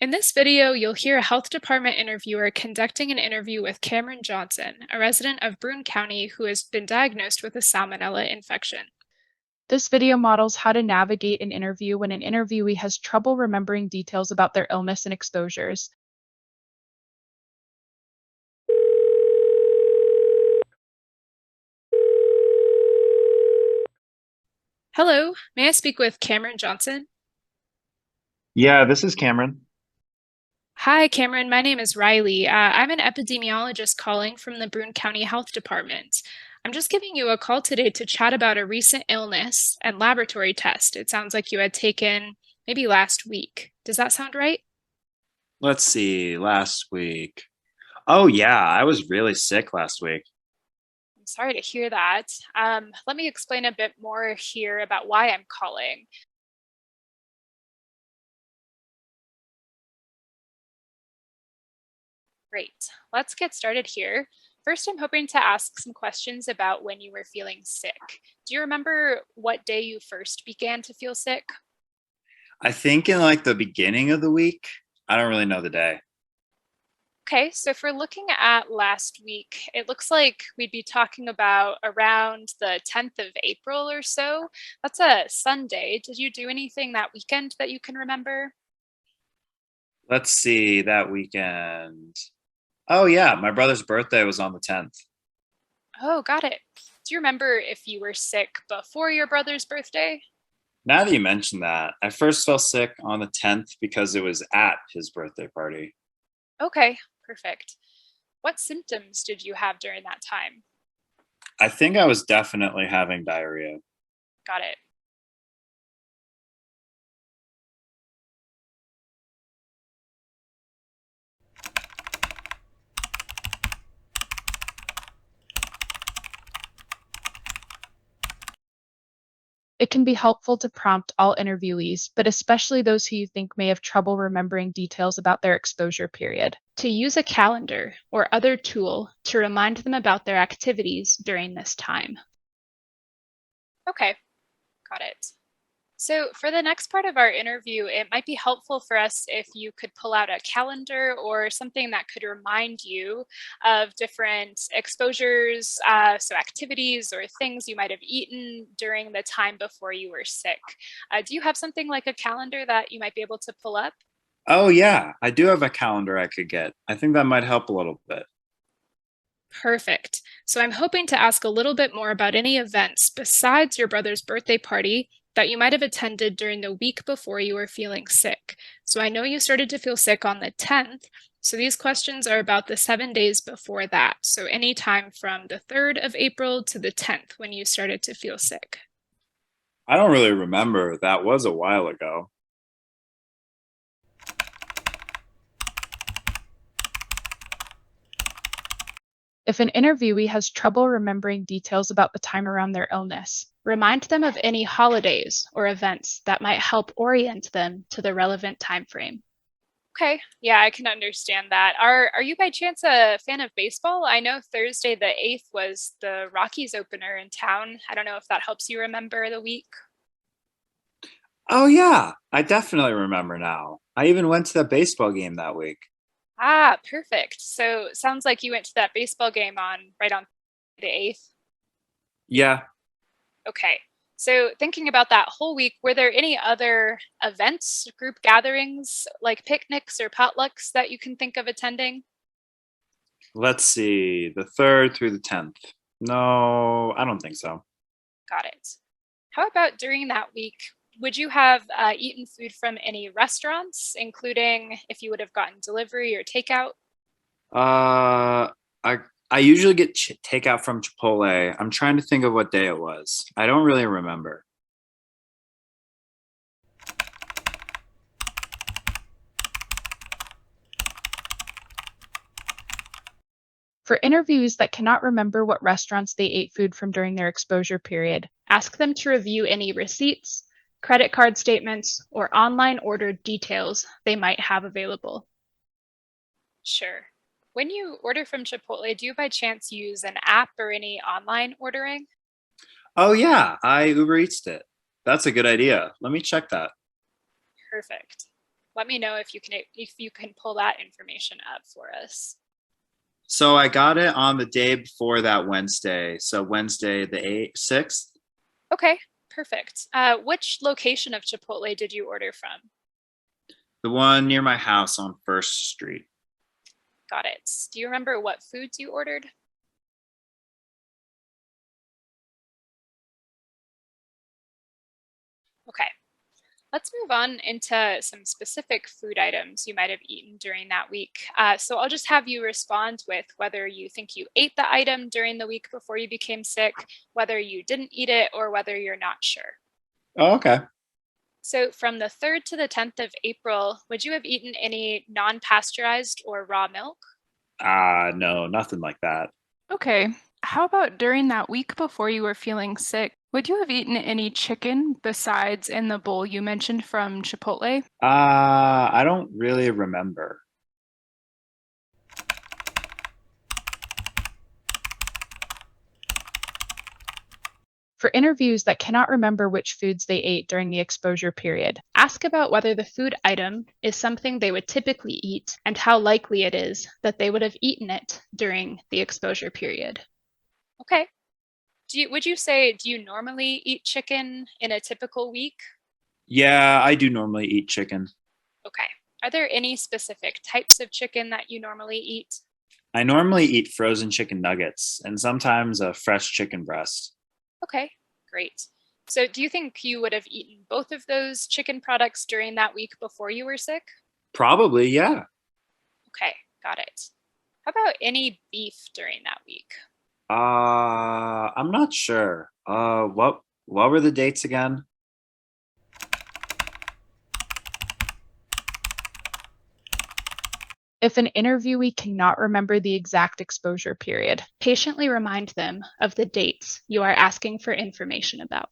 In this video, you'll hear a health department interviewer conducting an interview with Cameron Johnson, a resident of Broome County who has been diagnosed with a salmonella infection. This video models how to navigate an interview when an interviewee has trouble remembering details about their illness and exposures. Hello, may I speak with Cameron Johnson? Yeah, this is Cameron. Hi, Cameron. My name is Riley. I'm an epidemiologist calling from the Broome County Health Department. I'm just giving you a call today to chat about a recent illness and laboratory test. It sounds like you had taken maybe last week. Does that sound right? Let's see, last week. Oh, yeah, I was really sick last week. I'm sorry to hear that. Let me explain a bit more here about why I'm calling. Great. Let's get started here. First, I'm hoping to ask some questions about when you were feeling sick. Do you remember what day you first began to feel sick? I think in like the beginning of the week, I don't really know the day. Okay, so if we're looking at last week, it looks like we'd be talking about around the 10th of April or so. That's a Sunday. Did you do anything that weekend that you can remember? Let's see, that weekend. Oh, yeah, my brother's birthday was on the 10th. Oh, got it. Do you remember if you were sick before your brother's birthday? Now that you mention that, I first felt sick on the 10th because it was at his birthday party. Okay, perfect. What symptoms did you have during that time? I think I was definitely having diarrhea. Got it. It can be helpful to prompt all interviewees, but especially those who you think may have trouble remembering details about their exposure period. To use a calendar or other tool to remind them about their activities during this time. Okay, got it. So, for the next part of our interview, it might be helpful for us if you could pull out a calendar or something that could remind you of different exposures, so activities or things you might have eaten during the time before you were sick. Do you have something like a calendar that you might be able to pull up? Oh, yeah, I do have a calendar I could get. I think that might help a little bit. Perfect. So I'm hoping to ask a little bit more about any events besides your brother's birthday party that you might have attended during the week before you were feeling sick. So I know you started to feel sick on the 10th. So these questions are about the 7 days before that. So any time from the 3rd of April to the 10th when you started to feel sick. I don't really remember. That was a while ago. If an interviewee has trouble remembering details about the time around their illness, Remind them of any holidays or events that might help orient them to the relevant time frame. Okay, yeah, I can understand that. Are you by chance a fan of baseball? I know Thursday the 8th was the Rockies opener in town. I don't know if that helps you remember the week. Oh, yeah, I definitely remember now. I even went to the baseball game that week. Ah, perfect. So sounds like you went to that baseball game on right on the 8th. Yeah. Okay. So thinking about that whole week, were there any other events, group gatherings, like picnics or potlucks that you can think of attending? Let's see, the 3rd through the 10th. No, I don't think so. Got it. How about during that week? Would you have eaten food from any restaurants, including if you would have gotten delivery or takeout? Uh, I I usually get takeout from Chipotle. I'm trying to think of what day it was. I don't really remember. for interviewees that cannot remember what restaurants they ate food from during their exposure period, Ask them to review any receipts, credit card statements, or online order details they might have available. Sure. When you order from Chipotle, do you by chance use an app or any online ordering? Oh yeah, I Uber Eats it. That's a good idea. Let me check that. Perfect. Let me know if you can pull that information up for us. So I got it on the day before that Wednesday. So Wednesday the 6th. Okay, perfect. Which location of Chipotle did you order from? The one near my house on First Street. Got it. Do you remember what foods you ordered? Okay, let's move on into some specific food items you might have eaten during that week. So I'll just have you respond with whether you think you ate the item during the week before you became sick, whether you didn't eat it, or whether you're not sure. Oh, okay. So from the 3rd to the 10th of April, would you have eaten any non-pasteurized or raw milk? No, nothing like that. Okay. How about during that week before you were feeling sick? Would you have eaten any chicken besides in the bowl you mentioned from Chipotle? I don't really remember. For interviews that cannot remember which foods they ate during the exposure period, Ask about whether the food item is something they would typically eat and how likely it is that they would have eaten it during the exposure period. Okay. Would you say, do you normally eat chicken in a typical week? Yeah, I do normally eat chicken. Okay. Are there any specific types of chicken that you normally eat? I normally eat frozen chicken nuggets and sometimes a fresh chicken breast. Okay, great. So do you think you would have eaten both of those chicken products during that week before you were sick? Probably, yeah. Okay, got it. How about any beef during that week? I'm not sure. What were the dates again? if an interviewee cannot remember the exact exposure period, Patiently remind them of the dates you are asking for information about.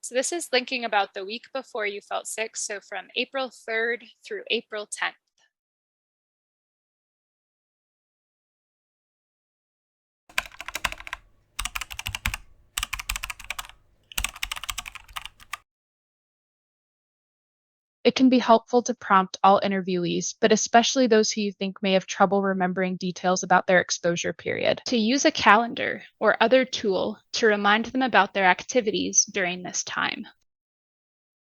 So this is thinking about the week before you felt sick, so from April 3rd through April 10th. it can be helpful to prompt all interviewees, but especially those who you think may have trouble remembering details about their exposure period. To use a calendar or other tool to remind them about their activities during this time.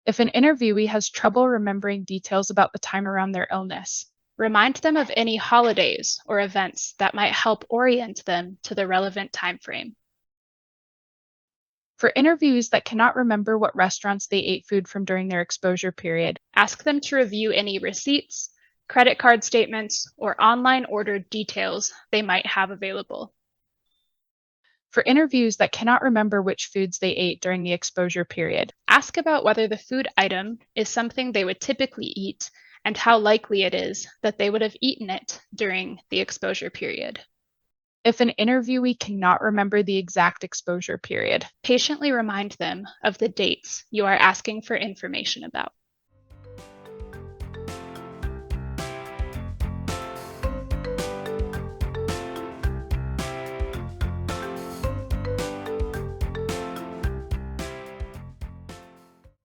If an interviewee has trouble remembering details about the time around their illness, Remind them of any holidays or events that might help orient them to the relevant time frame. for interviewees that cannot remember what restaurants they ate food from during their exposure period, Ask them to review any receipts, credit card statements, or online ordered details they might have available. for interviews that cannot remember which foods they ate during the exposure period, Ask about whether the food item is something they would typically eat and how likely it is that they would have eaten it during the exposure period. if an interviewee cannot remember the exact exposure period, Patiently remind them of the dates you are asking for information about.